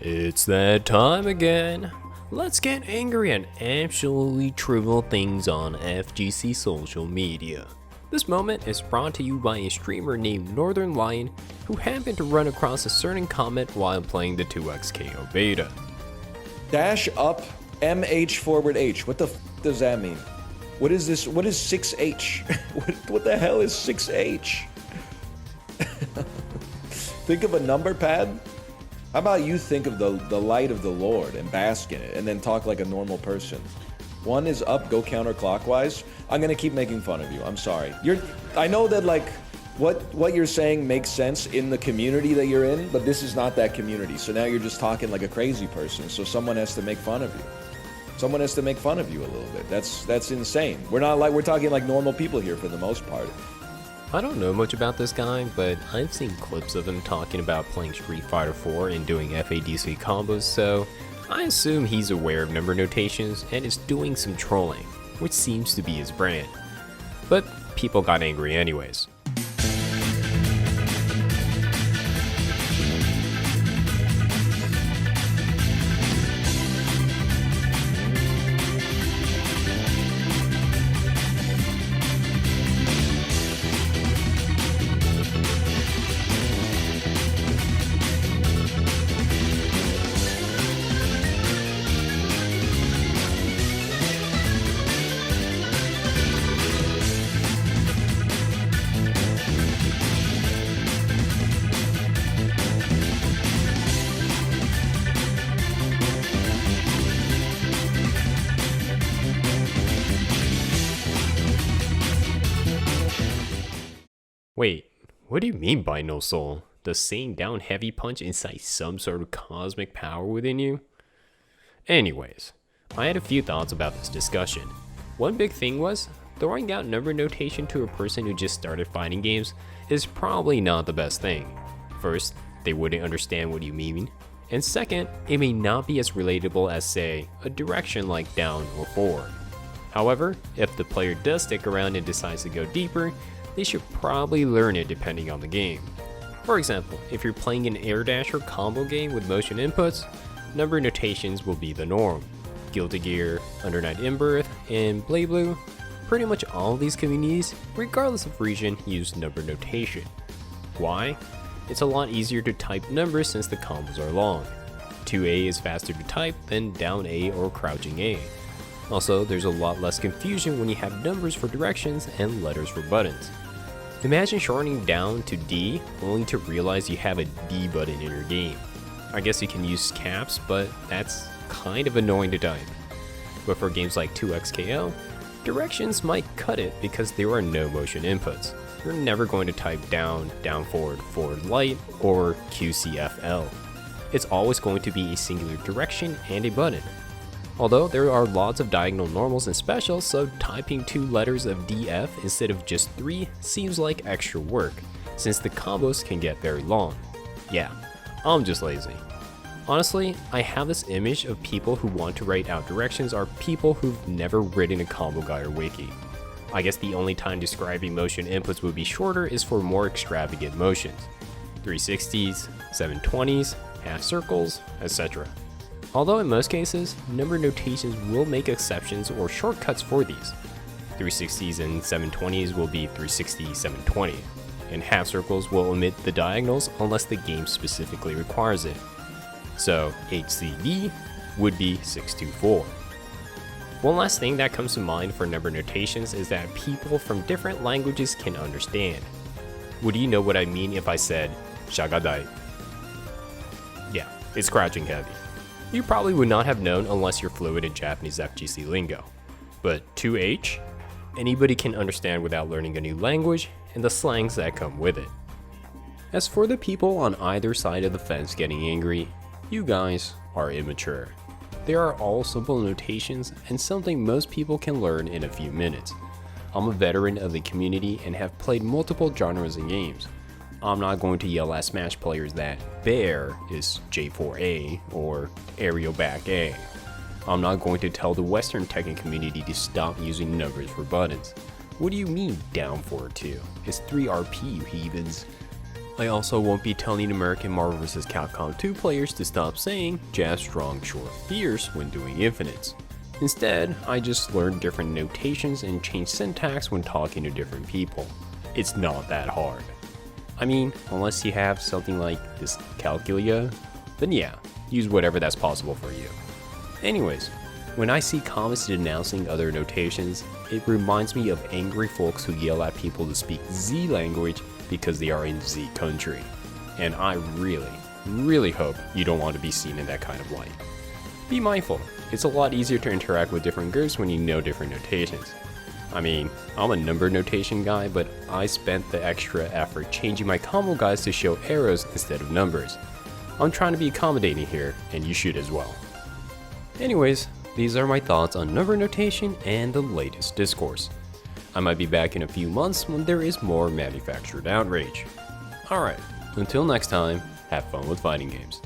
It's that time again. Let's get angry at absolutely trivial things on FGC social media. This moment is brought to you by a streamer named Northern Lion who happened to run across a certain comment while playing the 2xKO beta. Dash up MH forward H. What the f does that mean? What is this? What is 6H? what the hell is 6H? Think of a number pad? How about you think of the light of the Lord and bask in it and then talk like a normal person? One is up, go counterclockwise. I'm gonna keep making fun of you. I'm sorry. I know that like what you're saying makes sense in the community that you're in, but this is not that community. So now you're just talking like a crazy person. So someone has to make fun of you. Someone has to make fun of you a little bit. That's insane. We're talking like normal people here for the most part. I don't know much about this guy, but I've seen clips of him talking about playing Street Fighter 4 and doing FADC combos, so I assume he's aware of number notations and is doing some trolling, which seems to be his brand. But people got angry anyways. Wait, what do you mean by no soul? Does saying down heavy punch incite some sort of cosmic power within you? Anyways, I had a few thoughts about this discussion. One big thing was, throwing out number notation to a person who just started fighting games is probably not the best thing. First, they wouldn't understand what you mean, and second, it may not be as relatable as, say, a direction like down or forward. However, if the player does stick around and decides to go deeper, they should probably learn it depending on the game. For example, if you're playing an air dash or combo game with motion inputs, number notations will be the norm. Guilty Gear, Under Night In-Birth, and Blade Blue, pretty much all of these communities, regardless of region, use number notation. Why? It's a lot easier to type numbers since the combos are long. 2A is faster to type than down A or crouching A. Also, there's a lot less confusion when you have numbers for directions and letters for buttons. Imagine shortening down to D only to realize you have a D button in your game. I guess you can use caps, but that's kind of annoying to type. But for games like 2xKO, directions might cut it because there are no motion inputs. You're never going to type down, down forward, forward light, or QCFL. It's always going to be a singular direction and a button. Although there are lots of diagonal normals and specials, so typing 2 letters of DF instead of just 3 seems like extra work, since the combos can get very long. Yeah, I'm just lazy. Honestly, I have this image of people who want to write out directions are people who've never written a combo guide or wiki. I guess the only time describing motion inputs would be shorter is for more extravagant motions. 360s, 720s, half circles, etc. Although in most cases, number notations will make exceptions or shortcuts for these. 360s and 720s will be 360, 720, and half circles will omit the diagonals unless the game specifically requires it. So HCD would be 624. One last thing that comes to mind for number notations is that people from different languages can understand. Would you know what I mean if I said shagadai? Yeah, it's crouching heavy. You probably would not have known unless you're fluent in Japanese FGC lingo. But 2H? Anybody can understand without learning a new language and the slangs that come with it. As for the people on either side of the fence getting angry, you guys are immature. There are all simple notations and something most people can learn in a few minutes. I'm a veteran of the community and have played multiple genres and games. I'm not going to yell at Smash players that bear is J4A or aerial back A. I'm not going to tell the Western Tekken community to stop using numbers for buttons. What do you mean down forward 2? It's 3 RP, you heathens. I also won't be telling American Marvel vs. Capcom 2 players to stop saying jab strong short fierce when doing infinites. Instead, I just learned different notations and changed syntax when talking to different people. It's not that hard. I mean, unless you have something like dyscalculia, then yeah, use whatever that's possible for you. Anyways, when I see comments denouncing other notations, it reminds me of angry folks who yell at people to speak Z language because they are in Z country. And I really hope you don't want to be seen in that kind of light. Be mindful, it's a lot easier to interact with different groups when you know different notations. I mean, I'm a number notation guy, but I spent the extra effort changing my combo guides to show arrows instead of numbers. I'm trying to be accommodating here, and you should as well. Anyways, these are my thoughts on number notation and the latest discourse. I might be back in a few months when there is more manufactured outrage. Alright, until next time, have fun with fighting games.